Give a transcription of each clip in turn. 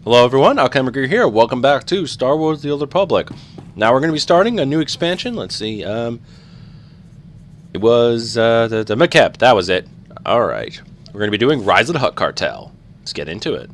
Hello everyone, Alchemicgree here. Welcome back to Star Wars The Old Republic. Now we're going to be starting a new expansion. Let's see, it was the Makeb, that was it. Alright, we're going to be doing Rise of the Hutt Cartel. Let's get into it.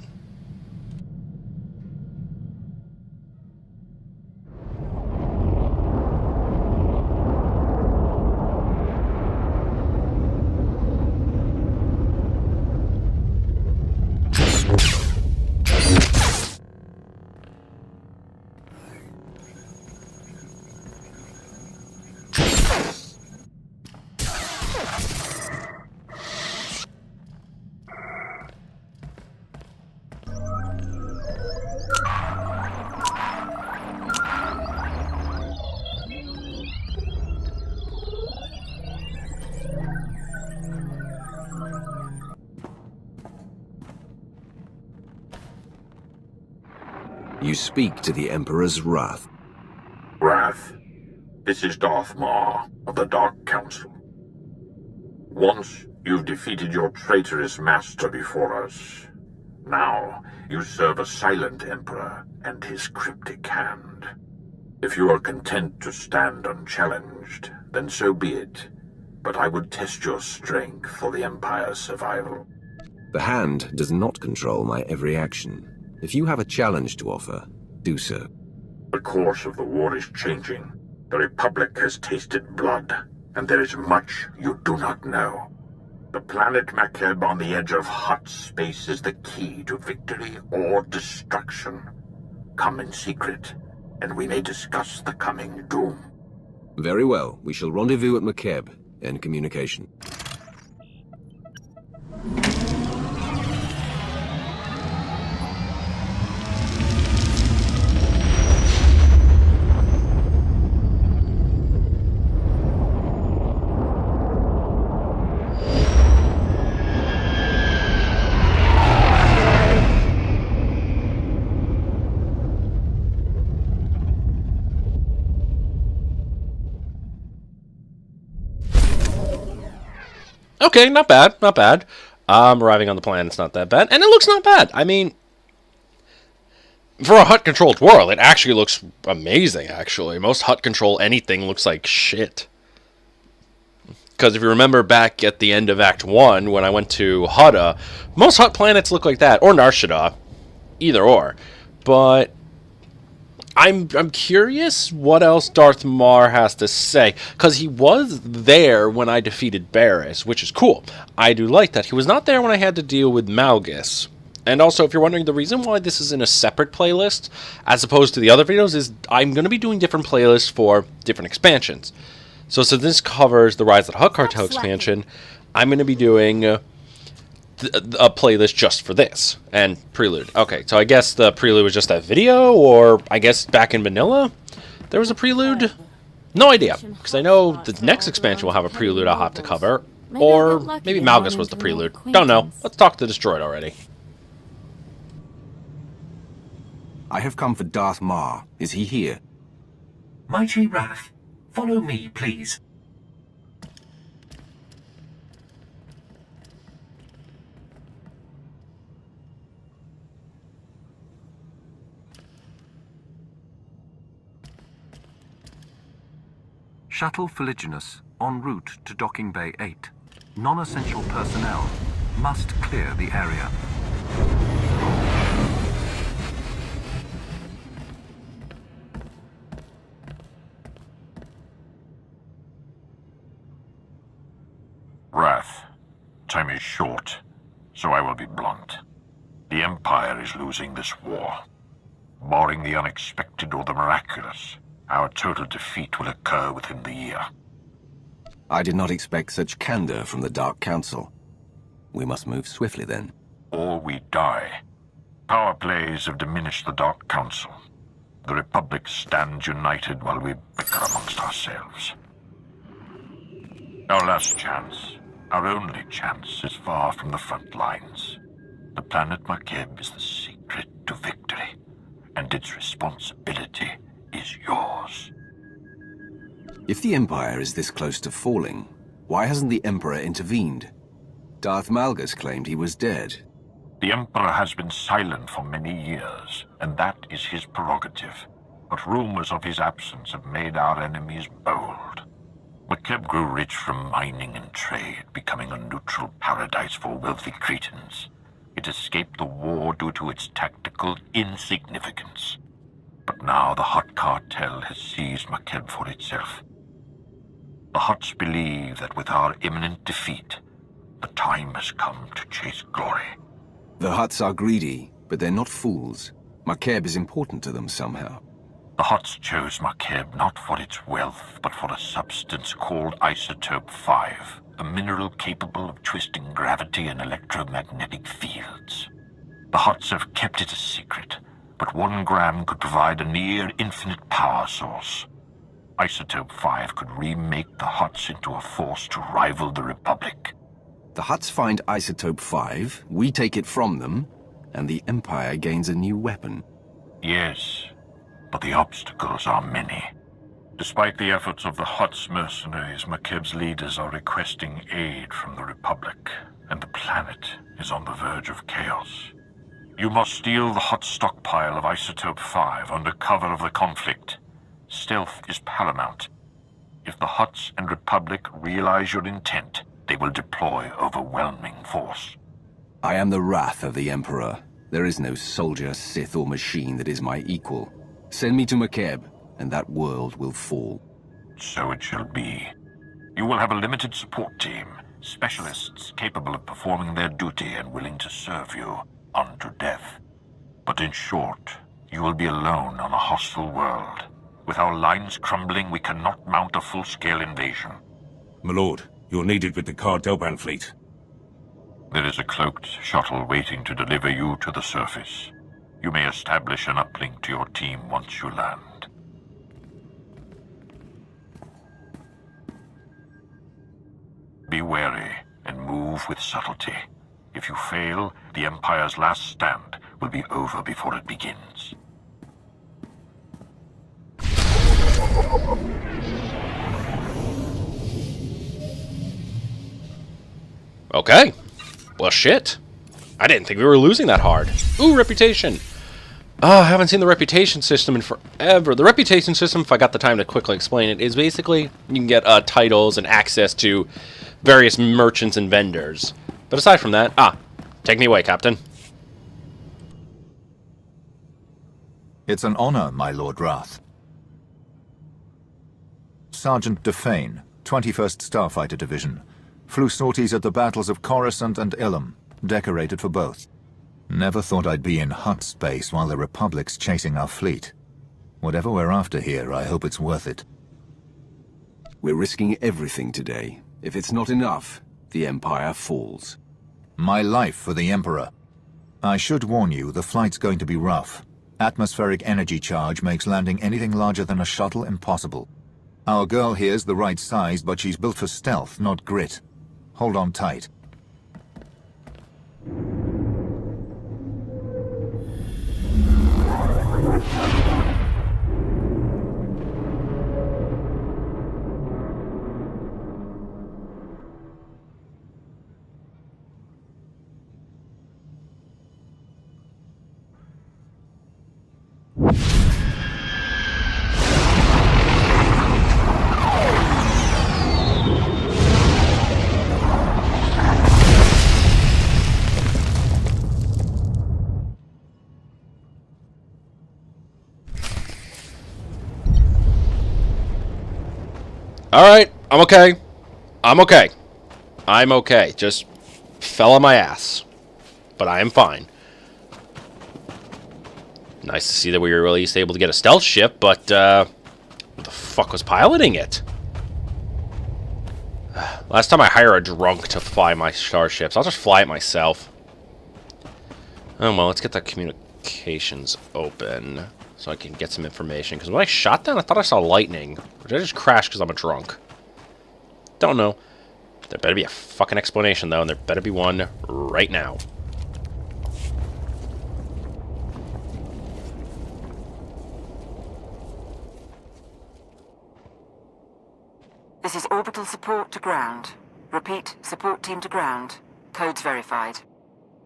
You speak to the Emperor's wrath. Wrath, this is Darth Maul of the Dark Council. Once you've defeated your traitorous master before us. Now you serve a silent Emperor and his cryptic hand. If you are content to stand unchallenged, then so be it. But I would test your strength for the Empire's survival. The Hand does not control my every action. If you have a challenge to offer, do so. The course of the war is changing. The Republic has tasted blood, and there is much you do not know. The planet Makeb on the edge of Hutt space is the key to victory or destruction. Come in secret, and we may discuss the coming doom. Very well. We shall rendezvous at Makeb. End communication. Okay, not bad, not bad. Arriving on the planet, it's not that bad. And it looks not bad. I mean, for a Hutt-controlled world, it actually looks amazing, actually. Most Hutt-control anything looks like shit. Because if you remember back at the end of Act 1, when I went to Hutta, most Hutt planets look like that. Or Narshada. Either or. But I'm curious what else Darth Maul has to say, because he was there when I defeated Barriss, which is cool. I do like that. He was not there when I had to deal with Malgus. And also, if you're wondering, the reason why this is in a separate playlist, as opposed to the other videos, is I'm going to be doing different playlists for different expansions. So this covers the Rise of the Hutt Cartel expansion. I'm going to be doing a playlist just for this and prelude. Okay, so I guess the prelude was just that video, or I guess back in vanilla there was a prelude. No idea, because I know the next expansion will have a prelude I'll have to cover, or maybe Malgus was the prelude. Don't know. Let's talk to Destroyed already. I have come for Darth Maul. Is he here? Mighty Wrath, follow me, please. Shuttle Fuliginous, en route to Docking Bay 8. Non-essential personnel must clear the area. Wrath, time is short, so I will be blunt. The Empire is losing this war. Barring the unexpected or the miraculous, our total defeat will occur within the year. I did not expect such candor from the Dark Council. We must move swiftly then. Or we die. Power plays have diminished the Dark Council. The Republic stands united while we bicker amongst ourselves. Our last chance, our only chance, is far from the front lines. The planet Makeb is the secret to victory, and its responsibility is yours. If the Empire is this close to falling, why hasn't the Emperor intervened? Darth Malgus claimed he was dead. The Emperor has been silent for many years, and that is his prerogative. But rumors of his absence have made our enemies bold. Makeb grew rich from mining and trade, becoming a neutral paradise for wealthy Cretans. It escaped the war due to its tactical insignificance. But now the Hutt Cartel has seized Makeb for itself. The Hutts believe that with our imminent defeat, the time has come to chase glory. The Hutts are greedy, but they're not fools. Makeb is important to them somehow. The Hutts chose Makeb not for its wealth, but for a substance called Isotope 5, a mineral capable of twisting gravity and electromagnetic fields. The Hutts have kept it a secret, but 1 gram could provide a near-infinite power source. Isotope 5 could remake the Hutts into a force to rival the Republic. The Hutts find Isotope 5, we take it from them, and the Empire gains a new weapon. Yes, but the obstacles are many. Despite the efforts of the Hutt's mercenaries, Makeb's leaders are requesting aid from the Republic, and the planet is on the verge of chaos. You must steal the Hutt stockpile of Isotope 5 under cover of the conflict. Stealth is paramount. If the Hutts and Republic realize your intent, they will deploy overwhelming force. I am the wrath of the Emperor. There is no soldier, Sith, or machine that is my equal. Send me to Makeb, and that world will fall. So it shall be. You will have a limited support team, specialists capable of performing their duty and willing to serve you unto death. But in short, you will be alone on a hostile world. With our lines crumbling, we cannot mount a full-scale invasion. My lord, you're needed with the Karagga fleet. There is a cloaked shuttle waiting to deliver you to the surface. You may establish an uplink to your team once you land. Be wary and move with subtlety. If you fail, the Empire's last stand will be over before it begins. Okay. Well, shit. I didn't think we were losing that hard. Ooh, reputation. Oh, I haven't seen the reputation system in forever. The reputation system, if I got the time to quickly explain it, is basically you can get titles and access to various merchants and vendors. But aside from that, take me away, Captain. It's an honor, my Lord Wrath. Sergeant Defane, 21st Starfighter Division. Flew sorties at the battles of Coruscant and Ilum, decorated for both. Never thought I'd be in Hutt space while the Republic's chasing our fleet. Whatever we're after here, I hope it's worth it. We're risking everything today. If it's not enough, the Empire falls. My life for the Emperor. I should warn you, the flight's going to be rough. Atmospheric energy charge makes landing anything larger than a shuttle impossible. Our girl here's the right size, but she's built for stealth, not grit. Hold on tight. Alright, I'm okay. I'm okay. I'm okay. Just fell on my ass. But I am fine. Nice to see that we were at least able to get a stealth ship, but who the fuck was piloting it? Last time I hire a drunk to fly my starships, I'll just fly it myself. Oh well, let's get the communications open so I can get some information. Because when I shot that, I thought I saw lightning. Or did I just crash because I'm a drunk? Don't know. There better be a fucking explanation, though, and there better be one right now. This is orbital support to ground. Repeat, support team to ground. Codes verified.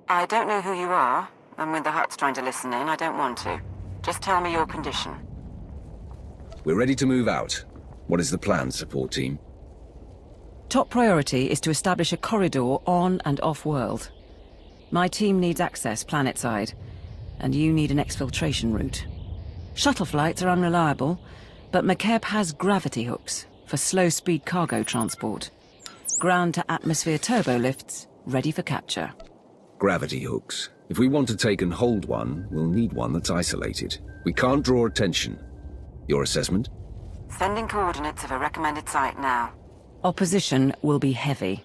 I don't know who you are, and when the Hutt's trying to listen in, I don't want to. Just tell me your condition. We're ready to move out. What is the plan, support team? Top priority is to establish a corridor on and off-world. My team needs access planet-side, and you need an exfiltration route. Shuttle flights are unreliable, but Makeb has gravity hooks for slow-speed cargo transport. Ground-to-atmosphere turbo lifts ready for capture. Gravity hooks. If we want to take and hold one, we'll need one that's isolated. We can't draw attention. Your assessment? Sending coordinates of a recommended site now. Opposition will be heavy.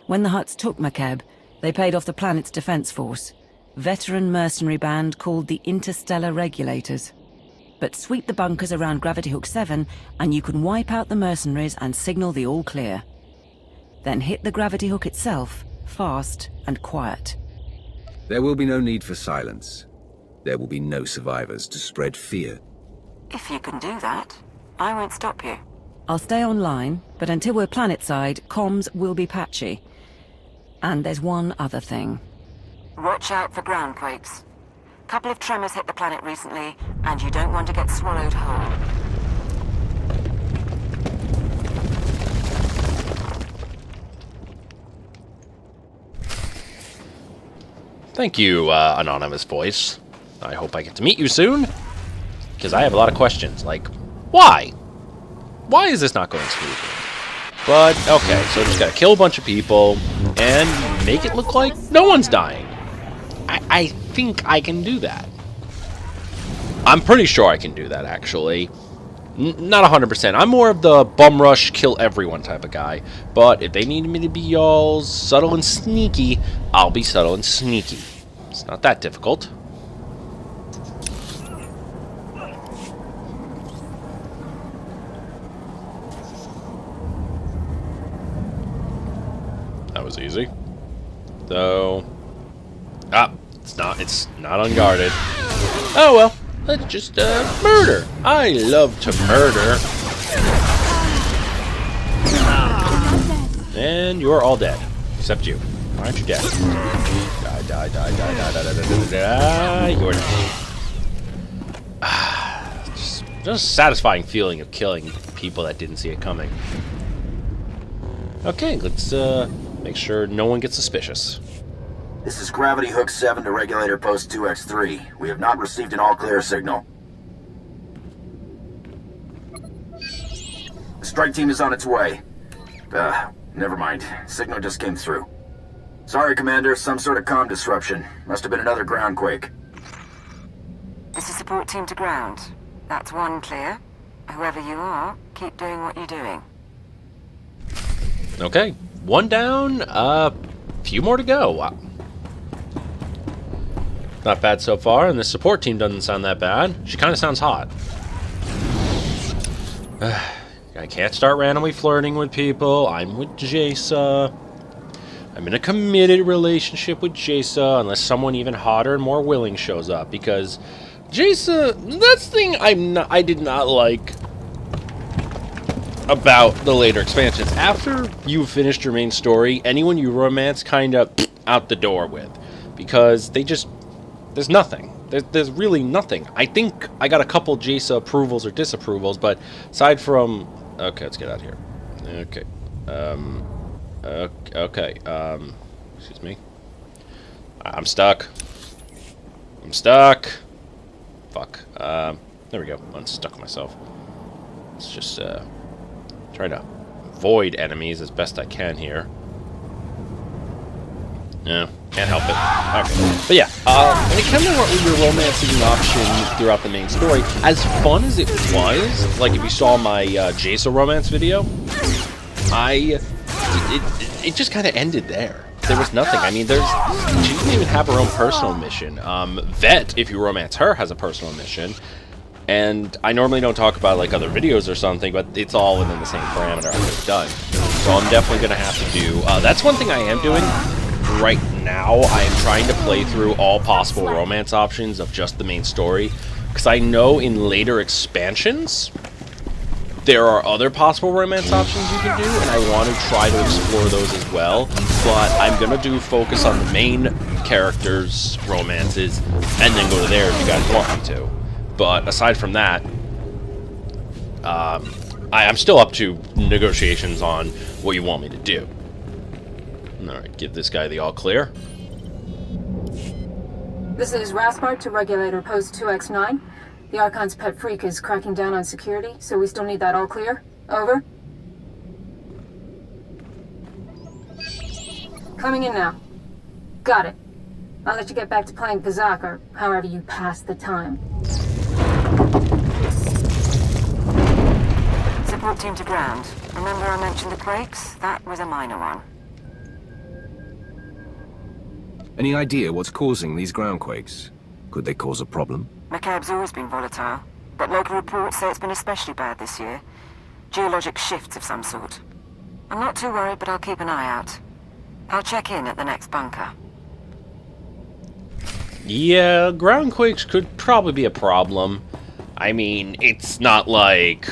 When the Hutts took Makeb, they paid off the planet's defense force, veteran mercenary band called the InterStellar Regulators. But sweep the bunkers around Gravity Hook 7 and you can wipe out the mercenaries and signal the all clear. Then hit the Gravity Hook itself, fast and quiet. There will be no need for silence. There will be no survivors to spread fear. If you can do that, I won't stop you. I'll stay online, but until we're planet-side, comms will be patchy. And there's one other thing. Watch out for ground quakes. Couple of tremors hit the planet recently, and you don't want to get swallowed whole. Thank you, anonymous voice. I hope I get to meet you soon, because I have a lot of questions, like, why? Why is this not going smoothly? But, okay, so just gotta kill a bunch of people, and make it look like no one's dying. I think I can do that. I'm pretty sure I can do that, actually. Not 100%. I'm more of the bum rush, kill everyone type of guy. But if they need me to be all subtle and sneaky, I'll be subtle and sneaky. It's not that difficult. That was easy. So... it's not unguarded. Oh well. Let's just, murder. I love to murder. And you're all dead. Except you. Why aren't you dead? Die, die, die, die, die, die, die, die, die. You're dead. Just a satisfying feeling of killing people that didn't see it coming. Okay, let's, make sure no one gets suspicious. This is Gravity Hook 7 to Regulator Post 2X3. We have not received an all-clear signal. The strike team is on its way. Never mind. Signal just came through. Sorry, Commander. Some sort of comm disruption. Must have been another ground quake. This is support team to ground. That's one clear. Whoever you are, keep doing what you're doing. Okay. One down, few more to go. Wow. Not bad so far, and the support team doesn't sound that bad. She kind of sounds hot. I can't start randomly flirting with people. I'm with Jaysa. I'm in a committed relationship with Jaysa, unless someone even hotter and more willing shows up. Because Jaysa, that's the thing I did not like about the later expansions. After you've finished your main story, anyone you romance kind of out the door with. Because they just... There's nothing. There's really nothing. I think I got a couple Jaysa approvals or disapprovals, but aside from... Okay, let's get out of here. Okay. Okay. Excuse me. I'm stuck. I'm stuck. Fuck. There we go. Unstuck myself. Let's just, try to avoid enemies as best I can here. No, can't help it. Okay. But yeah, when it comes to your romancing options throughout the main story, as fun as it was, like if you saw my Jaysa romance video, it just kind of ended there. There was nothing. I mean, she didn't even have her own personal mission. Vet, if you romance her, has a personal mission. And I normally don't talk about like other videos or something, but it's all within the same parameter I've done. So I'm definitely going to have to do... that's one thing I am doing. Right now, I am trying to play through all possible romance options of just the main story, because I know in later expansions, there are other possible romance options you can do, and I want to try to explore those as well, but I'm going to focus on the main characters' romances, and then go there if you guys want me to. But aside from that, I'm still up to negotiations on what you want me to do. Alright, give this guy the all clear. This is Raspart to Regulator Post 2X9. The Archon's pet freak is cracking down on security, so we still need that all clear. Over. Coming in now. Got it. I'll let you get back to playing Kazakh, or however you pass the time. Support team to ground. Remember I mentioned the quakes? That was a minor one. Any idea what's causing these groundquakes? Could they cause a problem? Makeb's always been volatile, but local reports say it's been especially bad this year. Geologic shifts of some sort. I'm not too worried, but I'll keep an eye out. I'll check in at the next bunker. Yeah, groundquakes could probably be a problem. I mean, it's not like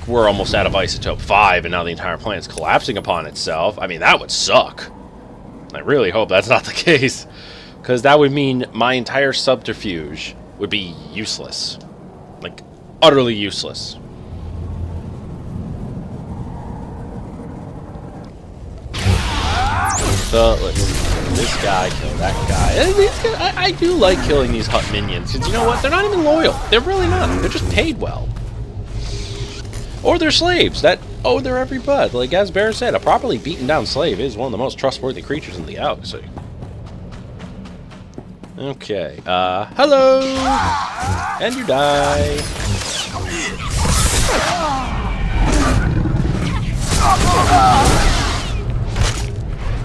we're almost out of isotope 5 and now the entire planet's collapsing upon itself. I mean, that would suck. I really hope that's not the case, because that would mean my entire subterfuge would be useless. Like, utterly useless. So, let's see. This guy, kill that guy. I do like killing these Hutt minions, because you know what? They're not even loyal. They're really not. They're just paid well. Or they're slaves that owe their every butt. Like as Bear said, a properly beaten down slave is one of the most trustworthy creatures in the galaxy. Okay, hello! And you die.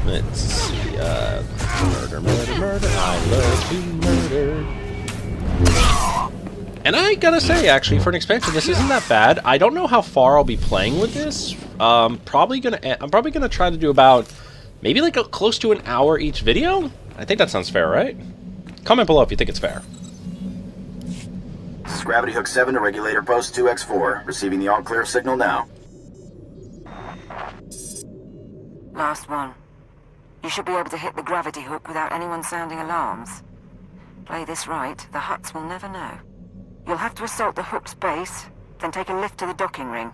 Let's see, murder. I love to murder. And I gotta say, actually, for an expansion, this isn't that bad. I don't know how far I'll be playing with this. I'm probably gonna try to do about maybe like close to an hour each video. I think that sounds fair, right? Comment below if you think it's fair. This is Gravity Hook 7 to Regulator Post 2X4. Receiving the all-clear signal now. Last one. You should be able to hit the gravity hook without anyone sounding alarms. Play this right, the Hutts will never know. You'll have to assault the hook's base, then take a lift to the docking ring.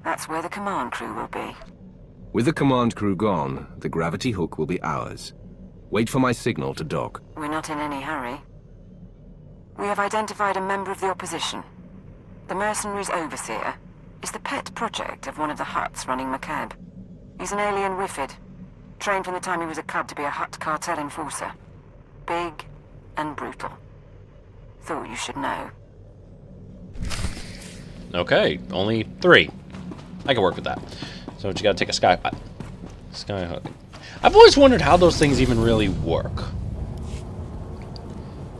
That's where the command crew will be. With the command crew gone, the gravity hook will be ours. Wait for my signal to dock. We're not in any hurry. We have identified a member of the opposition. The mercenary's overseer is the pet project of one of the Hutts running Makeb. He's an alien Wifid, trained from the time he was a cub to be a Hutt Cartel enforcer. Big and brutal. Thought you should know. Okay, only 3. I can work with that. So you gotta take a skyhook. I've always wondered how those things even really work.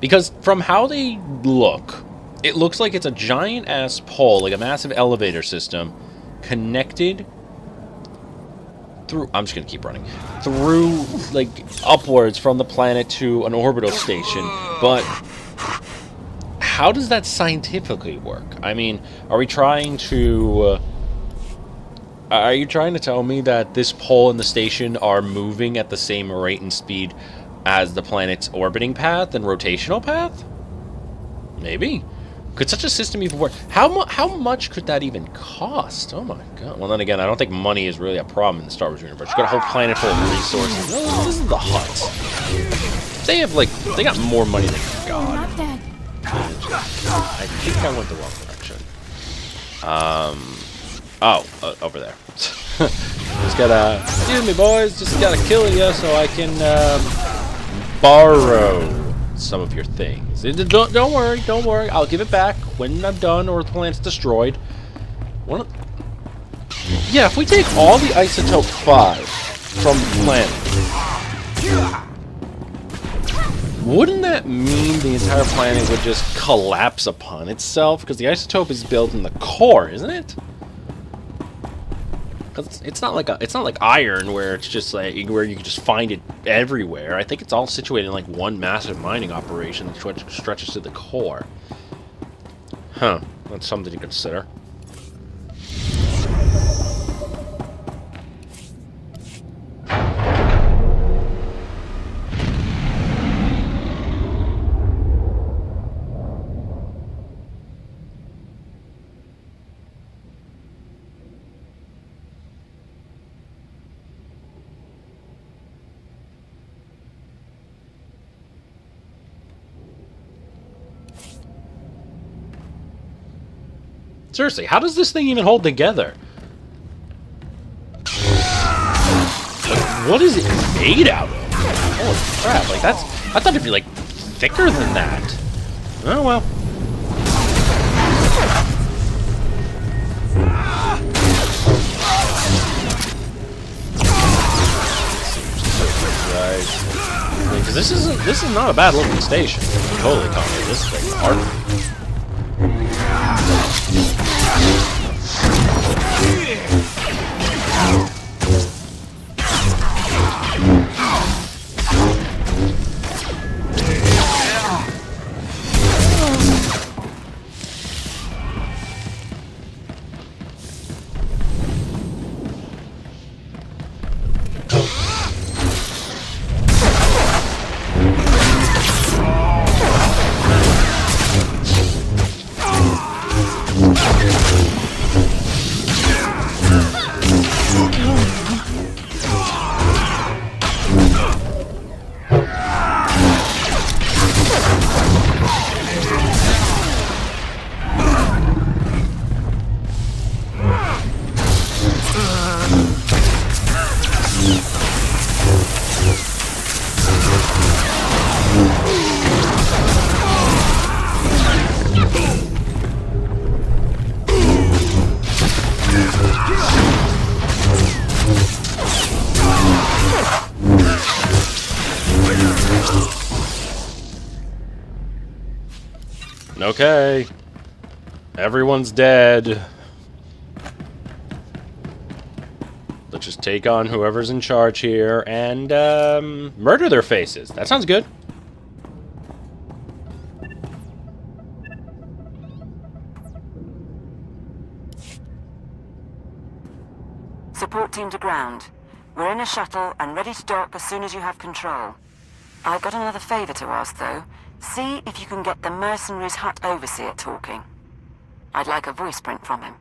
Because from how they look, it looks like it's a giant-ass pole, like a massive elevator system, connected through... I'm just gonna keep running. Through, like, upwards from the planet to an orbital station. But how does that scientifically work? I mean, are you trying to tell me that this pole and the station are moving at the same rate and speed as the planet's orbiting path and rotational path? Maybe. Could such a system even work? How much could that even cost? Oh my god. Well, then again, I don't think money is really a problem in the Star Wars universe. You've got a whole planet full of resources. No, this is the Hutts. They have, like, they got more money than God. I think I went the wrong direction. Over there. Just gotta, excuse me boys, just gotta kill you so I can borrow some of your things. Don't worry, I'll give it back when I'm done or the planet's destroyed. Yeah, if we take all the isotope 5 from the planet, wouldn't that mean the entire planet would just collapse upon itself? Because the isotope is built in the core, isn't it? Because it's not like iron where it's just like where you can just find it everywhere. I think it's all situated in like one massive mining operation that stretches to the core. Huh. That's something to consider. Seriously, how does this thing even hold together? Like, what is it made out of? Holy crap, like that's... I thought it'd be, like, thicker than that. Oh, well. Because this is not a bad looking station. Totally conquer this thing hard. Okay. Everyone's dead. Let's just take on whoever's in charge here and murder their faces. That sounds good. Support team to ground. We're in a shuttle and ready to dock as soon as you have control. I've got another favor to ask, though. See if you can get the mercenary's Hutt overseer talking. I'd like a voice print from him.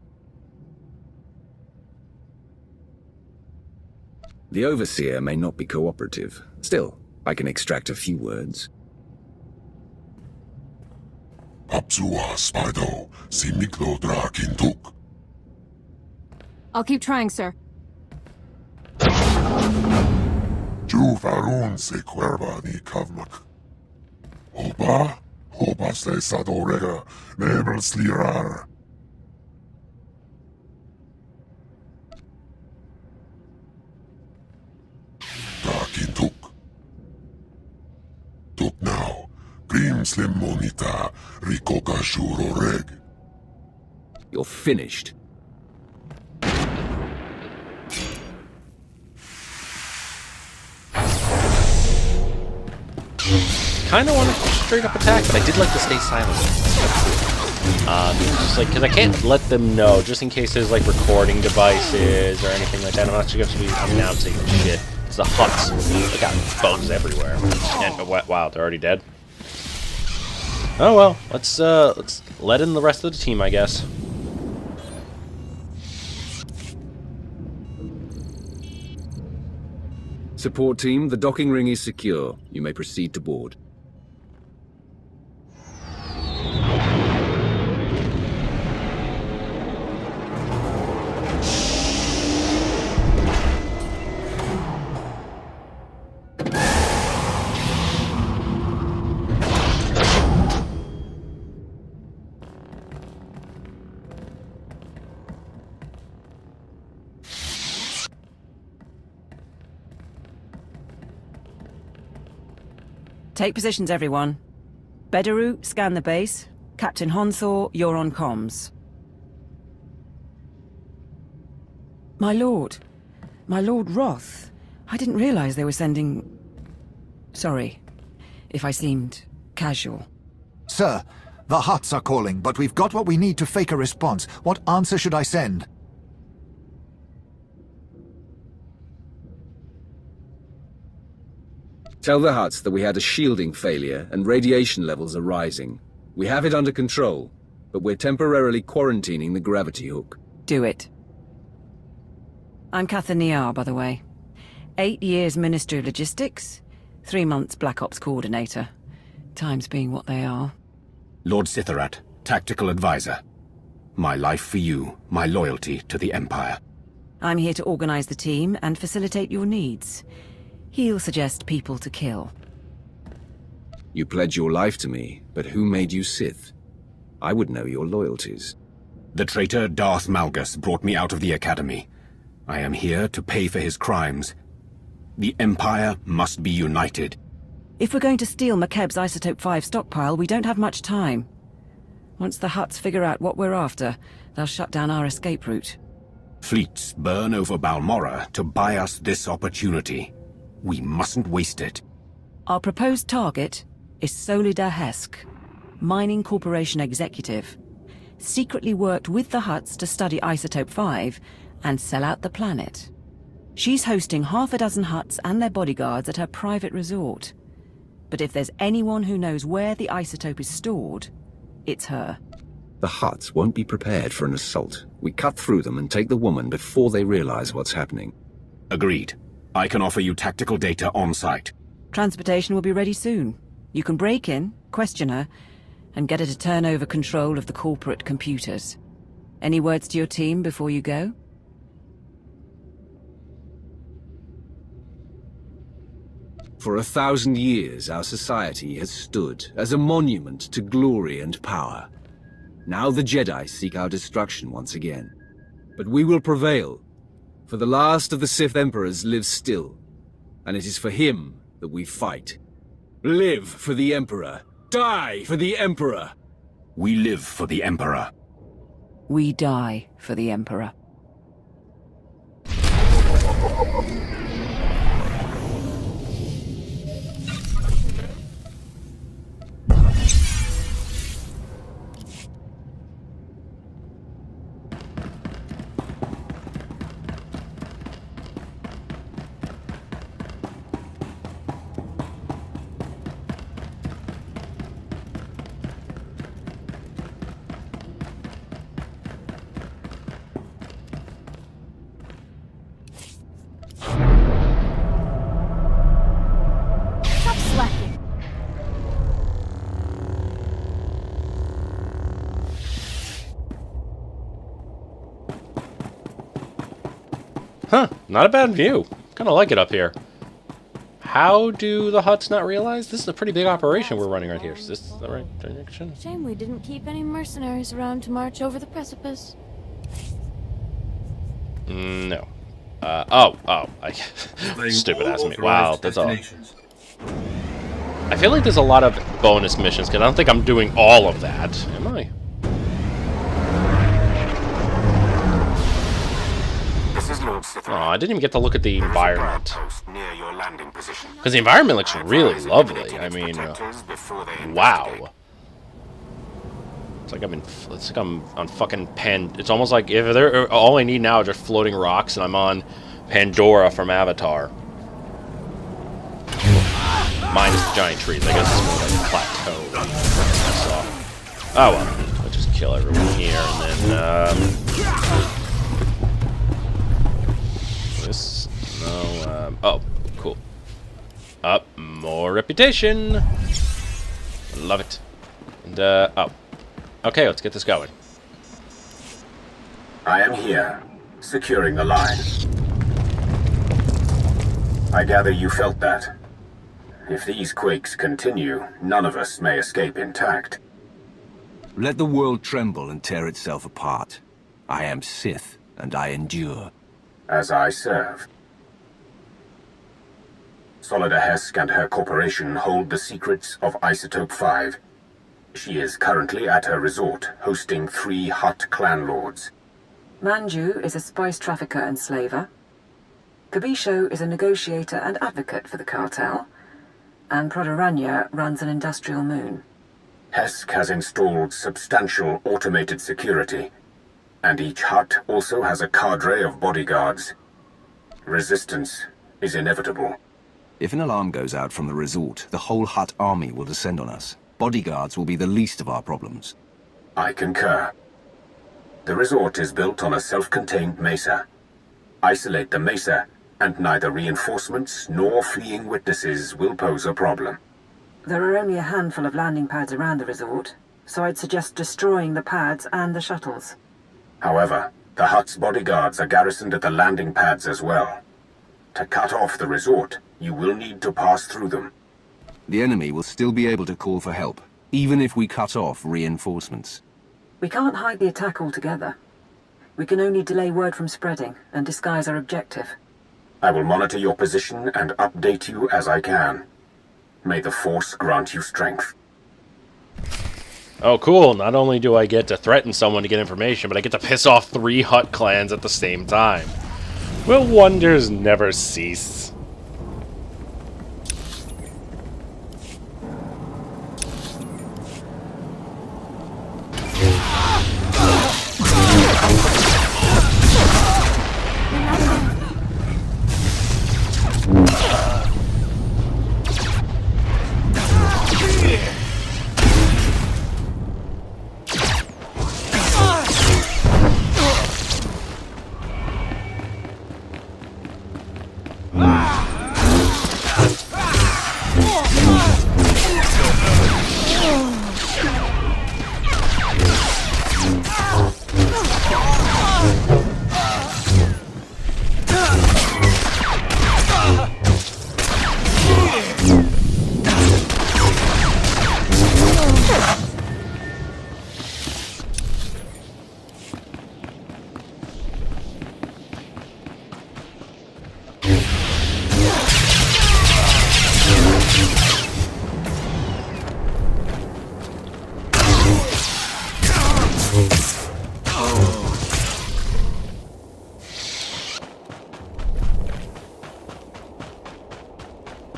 The overseer may not be cooperative. Still, I can extract a few words. Apsua Spido, Simiklo Drakintuk. I'll keep trying, sir. Juvarun se cuerva ni kavmak. Hoba se sadorega, nebel slirar. Drakintuk. Tuk now, Grim Slim Monita, Rikoga Shuro Reg. You're finished. Kind of want to straight up attack, but I did like to stay silent. Just like, because I can't let them know, just in case there's like recording devices or anything like that. I'm not supposed to be announcing shit. It's the Hutts. They got bugs everywhere. And wow, they're already dead. Oh well, let's let in the rest of the team, I guess. Support team, the docking ring is secure. You may proceed to board. Take positions, everyone. Bedaru, scan the base. Captain Honthor, you're on comms. My lord Roth. I didn't realize they were sending... Sorry, if I seemed casual. Sir, The Hutts are calling, but we've got what we need to fake a response. What answer should I send? Tell the Hutts that we had a shielding failure and radiation levels are rising. We have it under control, but we're temporarily quarantining the gravity hook. Do it. I'm Catherine Niar, by the way. 8 years Ministry of Logistics, 3 months Black Ops Coordinator. Times being what they are. Lord Sitharat, Tactical Advisor. My life for you, my loyalty to the Empire. I'm here to organize the team and facilitate your needs. He'll suggest people to kill. You pledge your life to me, but who made you Sith? I would know your loyalties. The traitor Darth Malgus brought me out of the Academy. I am here to pay for his crimes. The Empire must be united. If we're going to steal Makeb's Isotope 5 stockpile, we don't have much time. Once the Hutts figure out what we're after, they'll shut down our escape route. Fleets burn over Balmorra to buy us this opportunity. We mustn't waste it. Our proposed target is Solida Hesk, Mining Corporation executive. Secretly worked with the Hutts to study Isotope 5 and sell out the planet. She's hosting half a dozen Hutts and their bodyguards at her private resort. But if there's anyone who knows where the isotope is stored, it's her. The Hutts won't be prepared for an assault. We cut through them and take the woman before they realize what's happening. Agreed. I can offer you tactical data on site. Transportation will be ready soon. You can break in, question her, and get her to turn over control of the corporate computers. Any words to your team before you go? For 1,000 years, our society has stood as a monument to glory and power. Now the Jedi seek our destruction once again. But we will prevail, for the last of the Sith Emperors lives still, and it is for him that we fight. Live for the Emperor. Die for the Emperor. We live for the Emperor. We die for the Emperor. Huh, not a bad view. Kind of like it up here. How do the Hutts not realize? This is a pretty big operation we're running right here. Is this the right direction? Shame we didn't keep any mercenaries around to march over the precipice. No. Stupid ass me. Wow, that's all. I feel like there's a lot of bonus missions, because I don't think I'm doing all of that. Am I? Oh, I didn't even get to look at the environment. Because the environment looks really lovely. I mean, wow. It's like I'm on fucking It's almost like if they're all I need now are just floating rocks, and I'm on Pandora from Avatar. Minus the giant trees. I guess it's more like a plateau. Oh well, I'll just kill everyone here, and then this. No. Oh, cool. Up, more reputation. Love it. And oh. Okay, let's get this going. I am here, securing the line. I gather you felt that. If these quakes continue, none of us may escape intact. Let the world tremble and tear itself apart. I am Sith, and I endure. As I serve. Solida Hesk and her corporation hold the secrets of Isotope 5. She is currently at her resort, hosting 3 Hutt clan lords. Manju is a spice trafficker and slaver. Kabisho is a negotiator and advocate for the cartel. And Prodoranya runs an industrial moon. Hesk has installed substantial automated security, and each Hutt also has a cadre of bodyguards. Resistance is inevitable. If an alarm goes out from the resort, the whole Hutt army will descend on us. Bodyguards will be the least of our problems. I concur. The resort is built on a self-contained mesa. Isolate the mesa, and neither reinforcements nor fleeing witnesses will pose a problem. There are only a handful of landing pads around the resort, so I'd suggest destroying the pads and the shuttles. However, the Hutt's bodyguards are garrisoned at the landing pads as well. To cut off the resort, you will need to pass through them. The enemy will still be able to call for help, even if we cut off reinforcements. We can't hide the attack altogether. We can only delay word from spreading and disguise our objective. I will monitor your position and update you as I can. May the Force grant you strength. Oh, cool. Not only do I get to threaten someone to get information, but I get to piss off 3 Hutt clans at the same time. Will wonders never cease?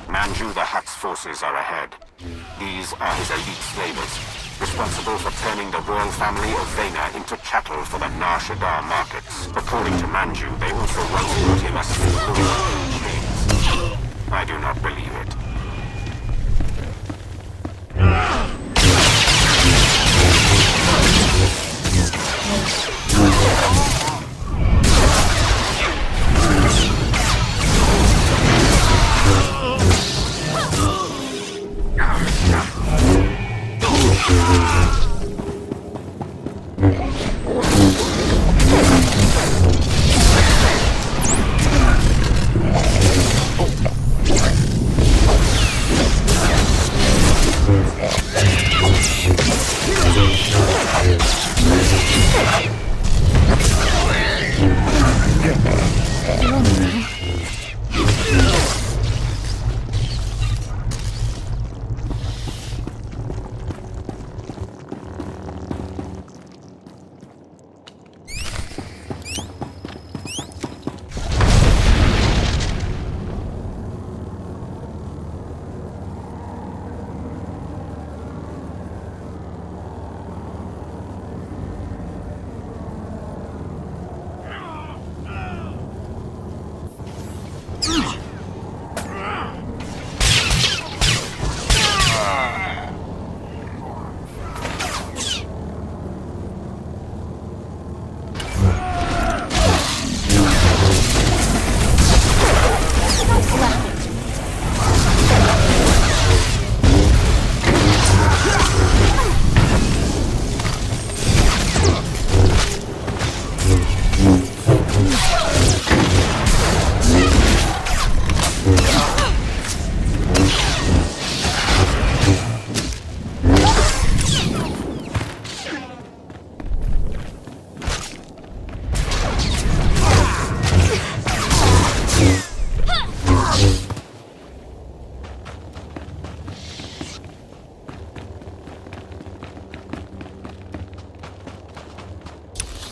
Manju the Hutt's forces are ahead. These are his elite slavers, responsible for turning the royal family of Vena into chattel for the Nar Shaddaa markets. According to Manju, they also once brought him a single chains. I do not believe it.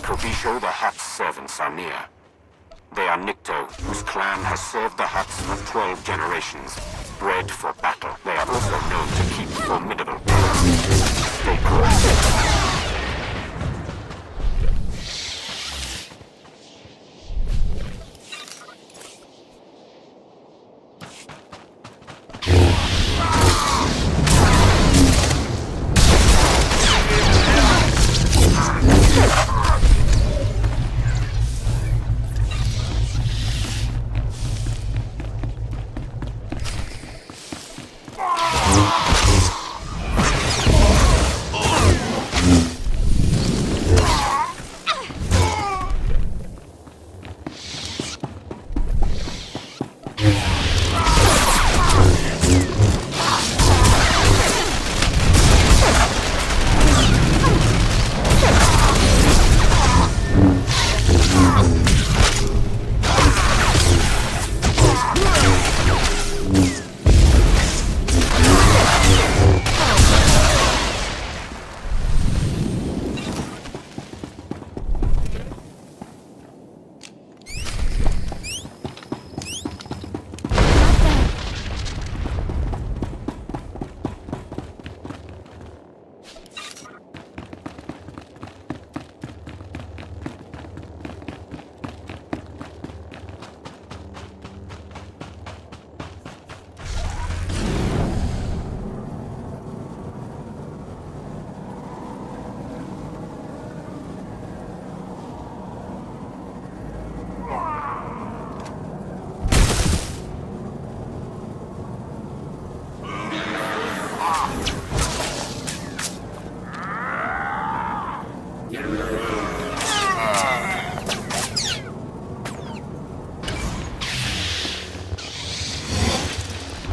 Provisho the Hutt's servants are near. They are Nikto, whose clan has served the Hutts for 12 generations, bred for battle. They are also known to keep formidable powers. stay course.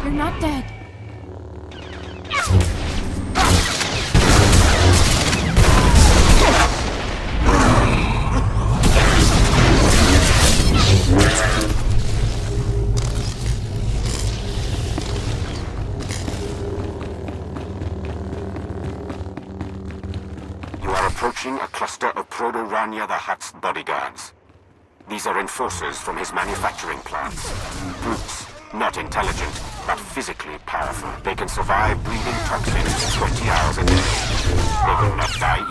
You're not dead. You are approaching a cluster of Proto-Rania the Hutt's bodyguards. These are enforcers from his manufacturing plants. Brutes, not intelligent, but physically powerful. They can survive breathing toxins 20 hours a day. They will not die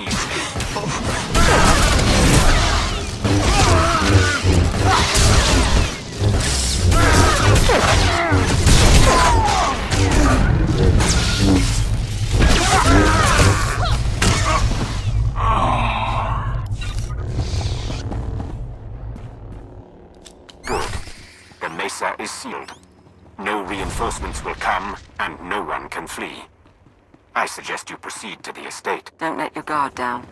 Good. The mesa is sealed. No reinforcements will come, and no one can flee. I suggest you proceed to the estate. Don't let your guard down.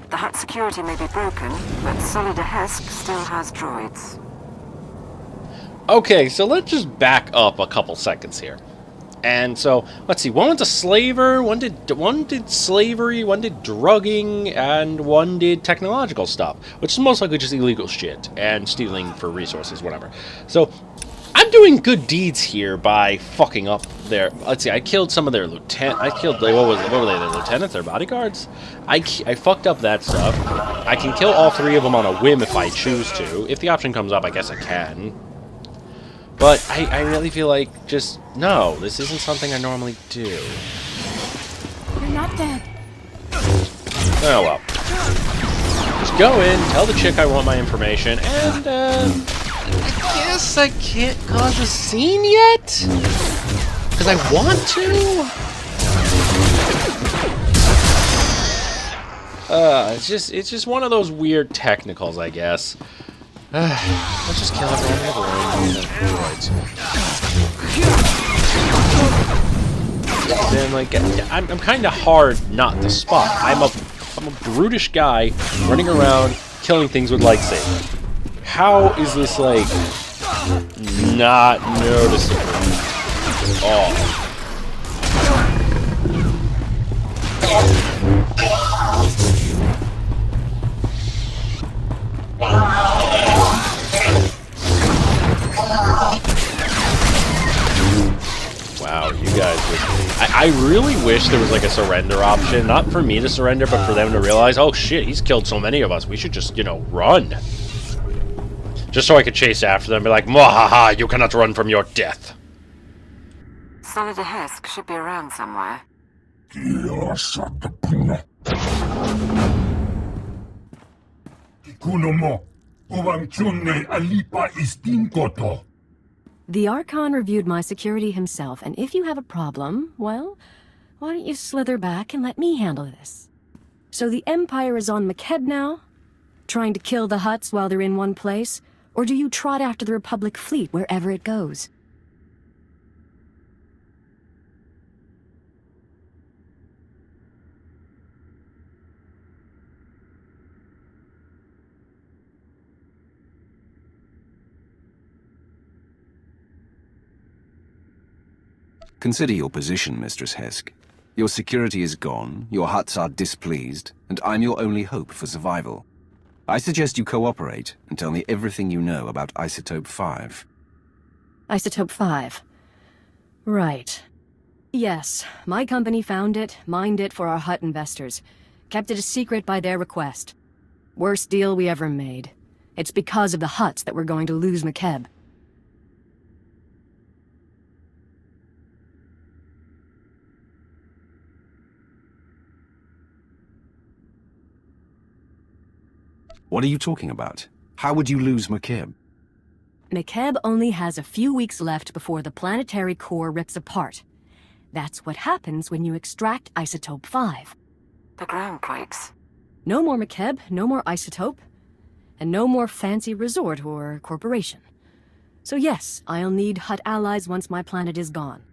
The Hutt security may be broken, but Solid Hesk still has droids. Okay, so let's just back up a couple seconds here. And so, let's see, one was a slaver, one did slavery, one did drugging, and one did technological stuff, which is most likely just illegal shit, and stealing for resources, whatever. So, I'm doing good deeds here by fucking up their... Let's see, I killed some of their lieutenant... I killed... What were they, their lieutenants, their bodyguards? I fucked up that stuff. I can kill all three of them on a whim if I choose to. If the option comes up, I guess I can. But I really feel like just... No, this isn't something I normally do. You're not dead. Oh well. Just go in, tell the chick I want my information, and I guess I can't cause a scene yet? Because I want to? It's just one of those weird technicals, I guess. Let's just kill everyone. Then, like, I'm kind of hard not to spot. I'm a brutish guy running around killing things with lightsabers. How is this, like, not noticeable at all? Wow, you guys just... I really wish there was like a surrender option. Not for me to surrender, but for them to realize, oh shit, he's killed so many of us. We should just, you know, run. Just so I could chase after them and be like, Mwahaha, you cannot run from your death. Solid Hesk should be around somewhere. The Archon reviewed my security himself, and if you have a problem, well, why don't you slither back and let me handle this? So the Empire is on Makeb now? Trying to kill the Hutts while they're in one place? Or do you trot after the Republic fleet wherever it goes? Consider your position, Mistress Hesk. Your security is gone, your Hutts are displeased, and I'm your only hope for survival. I suggest you cooperate and tell me everything you know about Isotope 5. Isotope 5. Right. Yes, my company found it, mined it for our Hutt investors. Kept it a secret by their request. Worst deal we ever made. It's because of the Hutts that we're going to lose Makeb. What are you talking about? How would you lose Makeb? Makeb only has a few weeks left before the planetary core rips apart. That's what happens when you extract Isotope 5. The ground quakes. No more Makeb, no more Isotope, and no more fancy resort or corporation. So yes, I'll need Hutt allies once my planet is gone.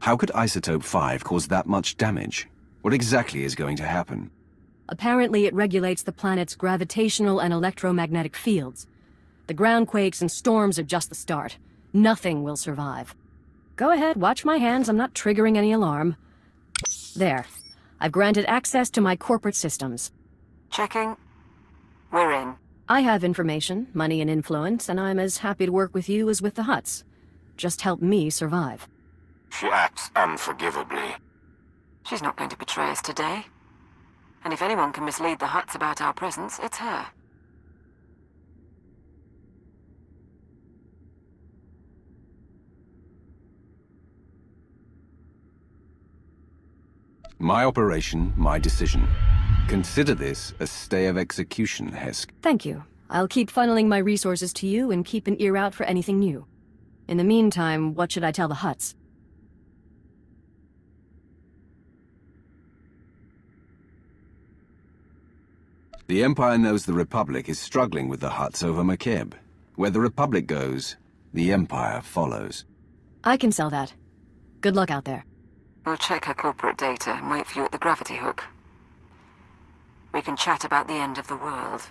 How could Isotope 5 cause that much damage? What exactly is going to happen? Apparently it regulates the planet's gravitational and electromagnetic fields. The ground quakes and storms are just the start. Nothing will survive. Go ahead, watch my hands, I'm not triggering any alarm. There. I've granted access to my corporate systems. Checking. We're in. I have information, money and influence, and I'm as happy to work with you as with the Hutts. Just help me survive. She acts unforgivably. She's not going to betray us today. And if anyone can mislead the Hutts about our presence, it's her. My operation, my decision. Consider this a stay of execution, Hesk. Thank you. I'll keep funneling my resources to you and keep an ear out for anything new. In the meantime, what should I tell the Hutts? The Empire knows the Republic is struggling with the Hutts over Makeb. Where the Republic goes, the Empire follows. I can sell that. Good luck out there. We'll check her corporate data and wait for you at the gravity hook. We can chat about the end of the world.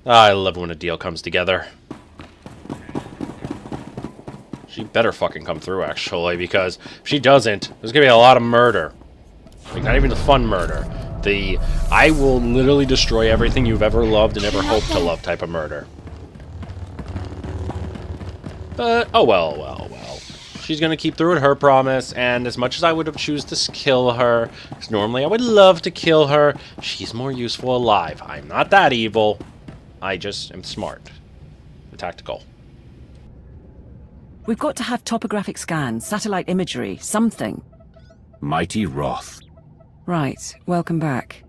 I love when a deal comes together. She better fucking come through, actually, because if she doesn't, there's gonna be a lot of murder. Like, not even the fun murder. The, I will literally destroy everything you've ever loved and ever hoped to love type of murder. But, oh well, well, well. She's gonna keep through with her promise, and as much as I would have choose to kill her, because normally I would love to kill her, she's more useful alive. I'm not that evil. I just am smart. And tactical. We've got to have topographic scans, satellite imagery, something. Mighty Wrath. Right, welcome back.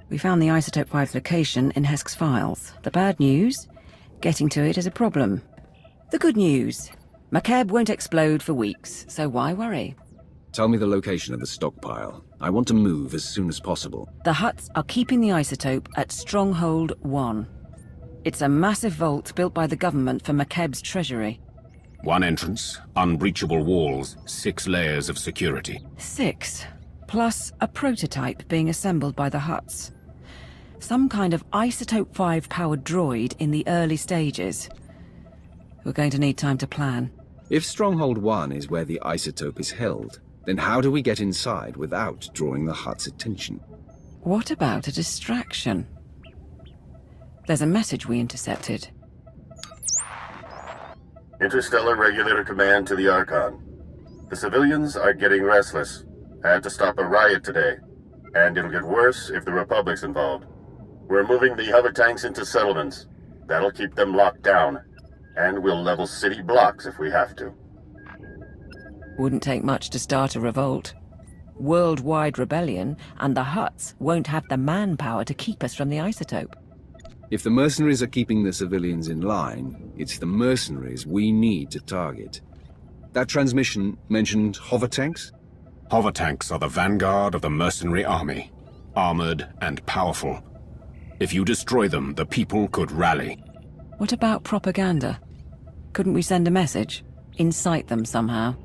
We found the Isotope 5's location in Hesk's files. The bad news? Getting to it is a problem. The good news? Makeb won't explode for weeks, so why worry? Tell me the location of the stockpile. I want to move as soon as possible. The Hutts are keeping the isotope at Stronghold 1. It's a massive vault built by the government for Makeb's treasury. One entrance, unbreachable walls, 6 layers of security. 6, plus a prototype being assembled by the Hutts. Some kind of Isotope 5-powered droid in the early stages. We're going to need time to plan. If Stronghold 1 is where the isotope is held, then how do we get inside without drawing the Hutt's attention? What about a distraction? There's a message we intercepted. InterStellar Regulator Command to the Archon. The civilians are getting restless. Had to stop a riot today. And it'll get worse if the Republic's involved. We're moving the hover tanks into settlements. That'll keep them locked down. And we'll level city blocks if we have to. Wouldn't take much to start a revolt. Worldwide rebellion, and the Hutts won't have the manpower to keep us from the isotope. If the mercenaries are keeping the civilians in line, it's the mercenaries we need to target. That transmission mentioned hover tanks? Hover tanks are the vanguard of the mercenary army, armored and powerful. If you destroy them, the people could rally. What about propaganda? Couldn't we send a message? Incite them somehow?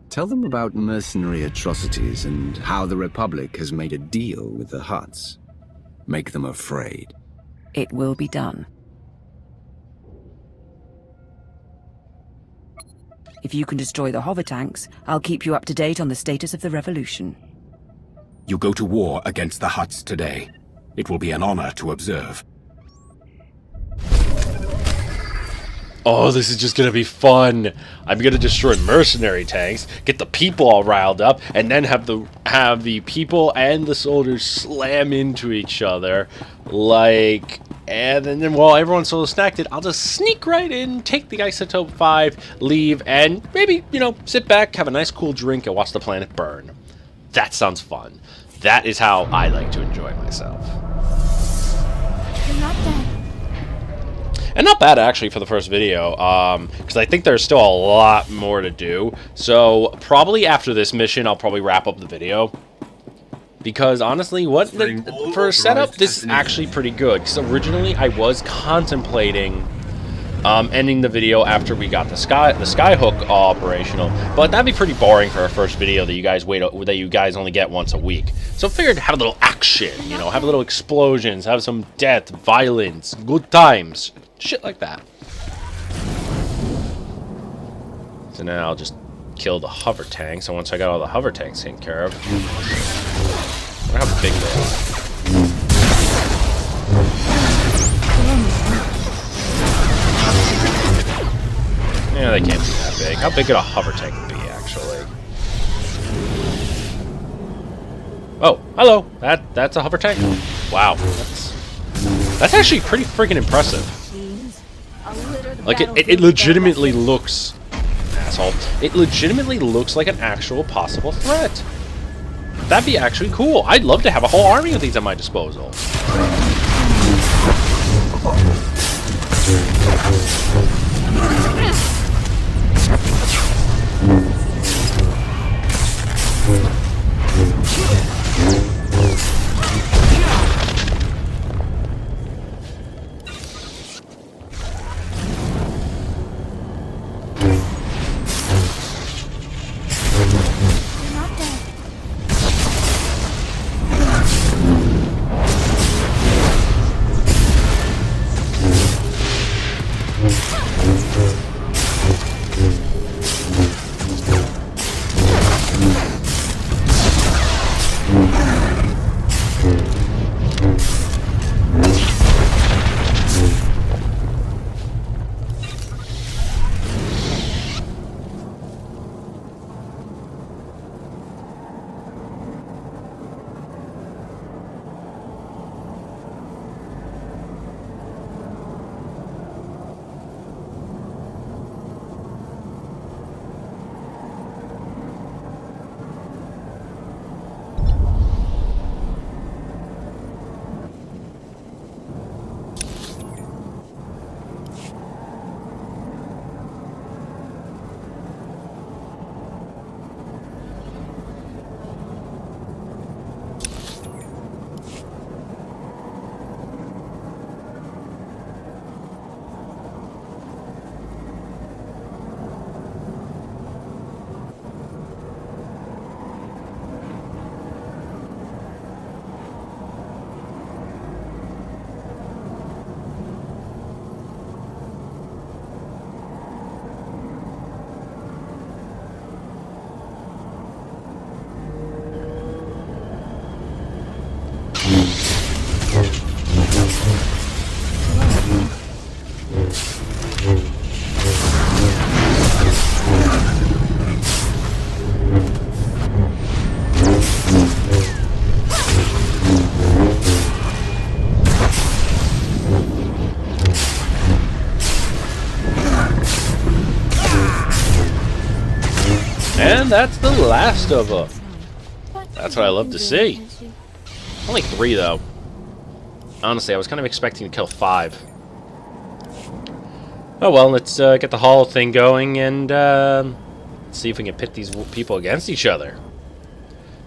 Tell them about mercenary atrocities and how the Republic has made a deal with the Hutts. Make them afraid. It will be done. If you can destroy the hover tanks, I'll keep you up to date on the status of the revolution. You go to war against the Hutts today. It will be an honor to observe. Oh, this is just gonna be fun. I'm gonna destroy mercenary tanks, get the people all riled up, and then have the people and the soldiers slam into each other, and then while everyone's so distracted, I'll just sneak right in, take the Isotope 5, leave, and maybe, sit back, have a nice cool drink, and watch the planet burn. That sounds fun. That is how I like to enjoy myself. They're not dead. And not bad, actually, for the first video, because I think there's still a lot more to do. So, probably after this mission, I'll probably wrap up the video. Because, honestly, for a setup, this is actually pretty good. Because originally, I was contemplating ending the video after we got the skyhook operational. But that'd be pretty boring for a first video that you guys only get once a week. So I figured have a little action, have a little explosions, have some death, violence, good times. Shit like that. So now I'll just kill the hover tanks, and once I got all the hover tanks taken care of... I wonder how big they are. Yeah, they can't be that big. How big could a hover tank be, actually? Oh, hello! That's a hover tank? Wow, that's actually pretty freaking impressive. Like, it legitimately looks... Asshole. It legitimately looks like an actual possible threat. That'd be actually cool. I'd love to have a whole army of these at my disposal. And that's the last of them. That's what I love to see. Only 3, though. Honestly, I was kind of expecting to kill 5. Oh well, let's get the Hall thing going and see if we can pit these people against each other.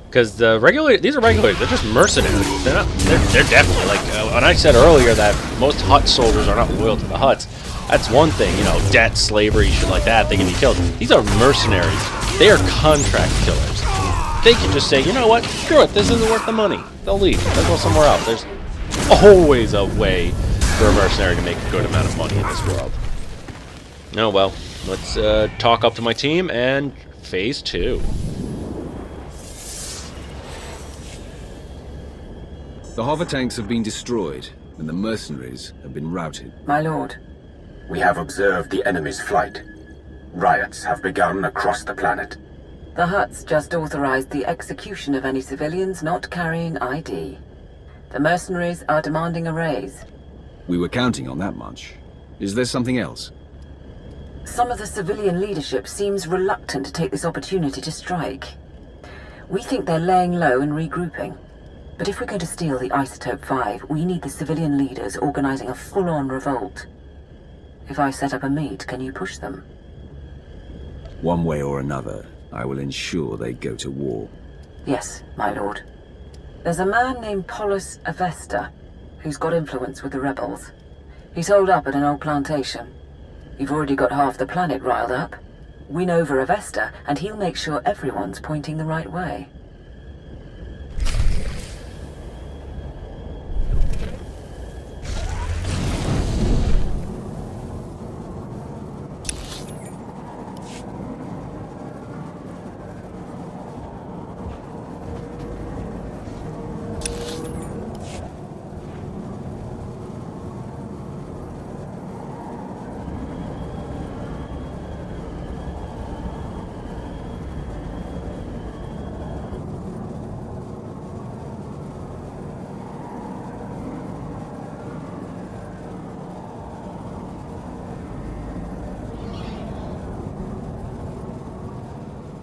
Because these are regulators. They're just mercenaries. They're not. They're definitely like when I said earlier that most Hutt soldiers are not loyal to the Hutts. That's one thing, you know, debt, slavery, shit like that. They can be killed. These are mercenaries. They are contract killers. They can just say, you know what? Screw it. This isn't worth the money. They'll leave. They'll go somewhere else. There's always a way for a mercenary to make a good amount of money in this world. Oh well, let's talk up to my team and phase 2. The hover tanks have been destroyed, and the mercenaries have been routed. My lord. We have observed the enemy's flight. Riots have begun across the planet. The Hutts just authorized the execution of any civilians not carrying ID. The mercenaries are demanding a raise. We were counting on that much. Is there something else? Some of the civilian leadership seems reluctant to take this opportunity to strike. We think they're laying low and regrouping. But if we're going to steal the Isotope 5, we need the civilian leaders organizing a full-on revolt. If I set up a meet, can you push them? One way or another, I will ensure they go to war. Yes, my lord. There's a man named Polis Avesta, who's got influence with the rebels. He's holed up at an old plantation. You've already got half the planet riled up. Win over Avesta, and he'll make sure everyone's pointing the right way.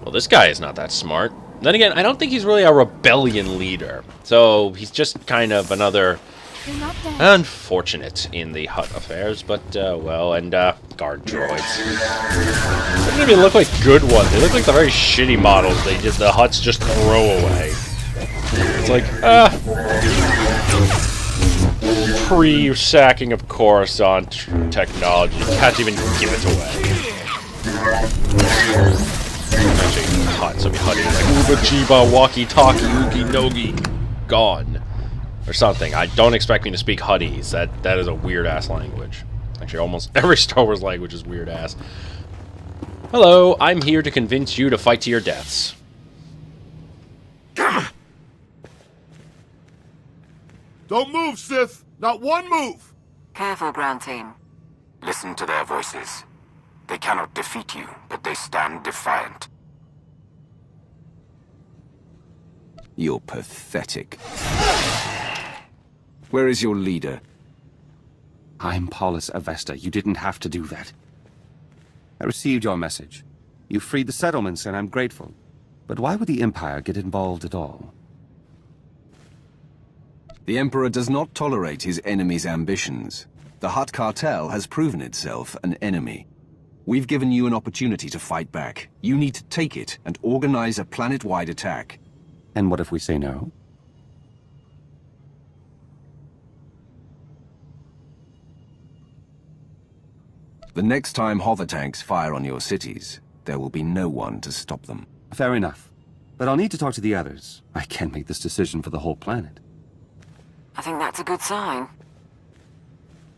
Well, this guy is not that smart. Then again, I don't think he's really a rebellion leader. So he's just kind of another unfortunate in the Hutt affairs. But, well, and guard droids. They don't even look like good ones. They look like the very shitty models the Hutts just throw away. It's like, pre-sacking of Coruscant technology. You can't even give it away. Actually, Hutt, so be Hutty like Uba Jiba Walkie Talkie Oogie Nogi gone. Or something. I don't expect me to speak Huttese. That is a weird ass language. Actually, almost every Star Wars language is weird ass. Hello, I'm here to convince you to fight to your deaths. Don't move, Sith! Not one move! Careful, ground team. Listen to their voices. They cannot defeat you, but they stand defiant. You're pathetic. Where is your leader? I'm Polis Avesta. You didn't have to do that. I received your message. You freed the settlements, and I'm grateful. But why would the Empire get involved at all? The Emperor does not tolerate his enemy's ambitions. The Hutt Cartel has proven itself an enemy. We've given you an opportunity to fight back. You need to take it and organize a planet-wide attack. And what if we say no? The next time hover tanks fire on your cities, there will be no one to stop them. Fair enough. But I'll need to talk to the others. I can't make this decision for the whole planet. I think that's a good sign.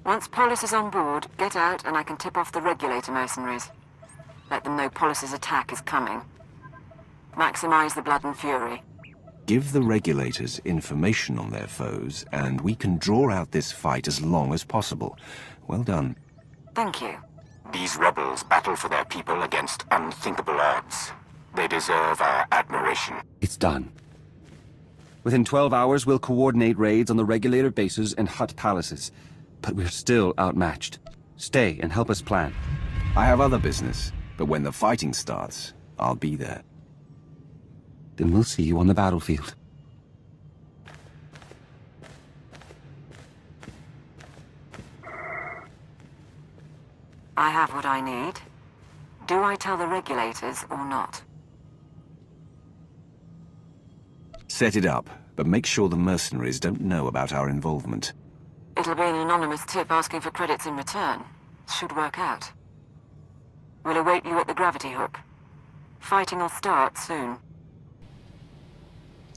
Once Polis is on board, get out and I can tip off the regulator mercenaries. Let them know Polis's attack is coming. Maximize the blood and fury. Give the regulators information on their foes, and we can draw out this fight as long as possible. Well done. Thank you. These rebels battle for their people against unthinkable odds. They deserve our admiration. It's done. Within 12 hours, we'll coordinate raids on the regulator bases and Hutt palaces. But we're still outmatched. Stay and help us plan. I have other business, but when the fighting starts, I'll be there. Then we'll see you on the battlefield. I have what I need. Do I tell the regulators or not? Set it up, but make sure the mercenaries don't know about our involvement. It'll be an anonymous tip asking for credits in return. Should work out. We'll await you at the gravity hook. Fighting will start soon.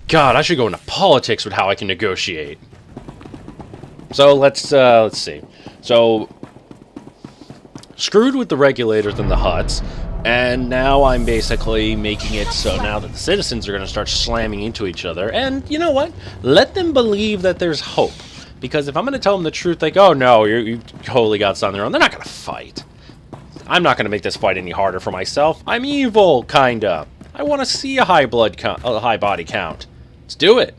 God, I should go into politics with how I can negotiate. So let's see. So screwed with the regulators and the Hutts, and now I'm basically making it so now that the citizens are going to start slamming into each other. And you know what? Let them believe that there's hope. Because if I'm going to tell them the truth, like, oh no, you totally got on their own, they're not going to fight. I'm not going to make this fight any harder for myself. I'm evil, kinda. I want to see a high body count. Let's do it.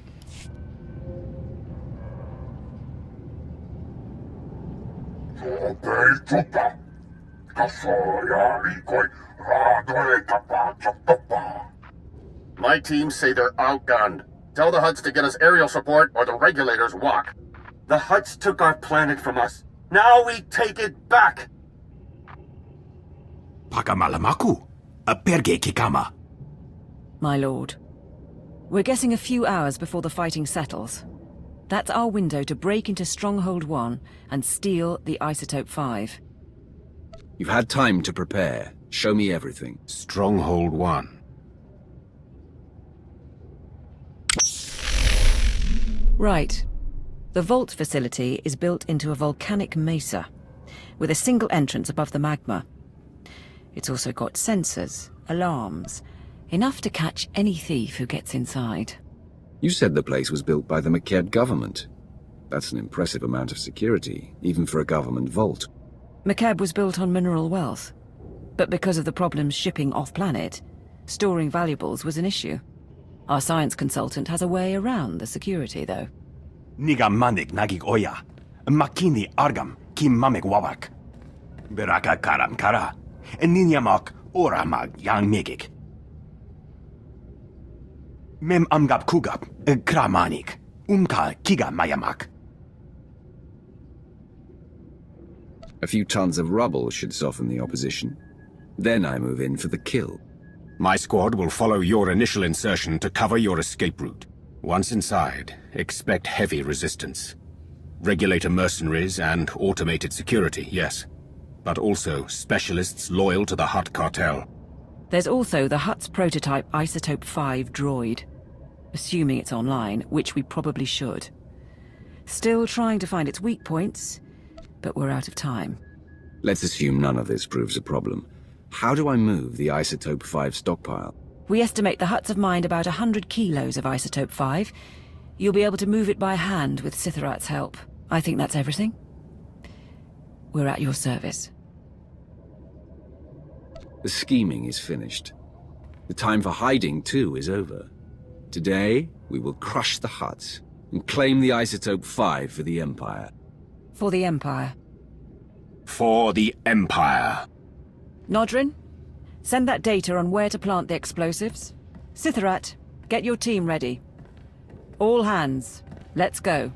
My teams say they're outgunned. Tell the Hutts to get us aerial support or the regulators walk. The Hutts took our planet from us. Now we take it back! Pakamalamaku, a perge kikama. My lord, we're getting a few hours before the fighting settles. That's our window to break into Stronghold 1 and steal the Isotope 5. You've had time to prepare. Show me everything. Stronghold 1. Right. The vault facility is built into a volcanic mesa, with a single entrance above the magma. It's also got sensors, alarms, enough to catch any thief who gets inside. You said the place was built by the Makeb government. That's an impressive amount of security, even for a government vault. Makeb was built on mineral wealth, but because of the problems shipping off-planet, storing valuables was an issue. Our science consultant has a way around the security, though. Niga manik nagig oya, makini argam kim mamek wawak. Beraka karam kara, ninyamak oramag yang megik. Mem amgap kugap, kramanik, unka kiga mayamak. A few tons of rubble should soften the opposition. Then I move in for the kill. My squad will follow your initial insertion to cover your escape route. Once inside, expect heavy resistance. Regulator mercenaries and automated security, yes. But also specialists loyal to the Hutt Cartel. There's also the Hutt's prototype Isotope 5 droid. Assuming it's online, which we probably should. Still trying to find its weak points, but we're out of time. Let's assume none of this proves a problem. How do I move the Isotope 5 stockpile? We estimate the Hutts have mined about 100 kilos of Isotope 5. You'll be able to move it by hand with Sitharat's help. I think that's everything. We're at your service. The scheming is finished. The time for hiding, too, is over. Today, we will crush the Hutts and claim the Isotope 5 for the Empire. For the Empire. For the Empire. Nodrin, send that data on where to plant the explosives. Sitharat, get your team ready. All hands, let's go.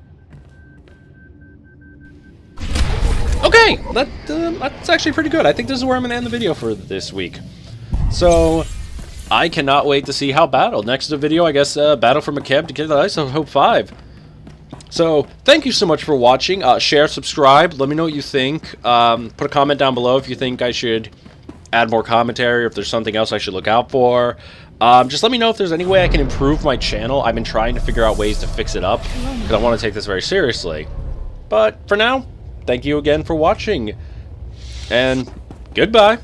Okay, that's actually pretty good. I think this is where I'm going to end the video for this week. So, I cannot wait to see how battle. Next video, I guess, battle for Makeb to get the Isotope 5. So, thank you so much for watching. Share, subscribe, let me know what you think. Put a comment down below if you think I should add more commentary or if there's something else I should look out for. Just let me know if there's any way I can improve my channel. I've been trying to figure out ways to fix it up because I want to take this very seriously. But for now, thank you again for watching, and goodbye.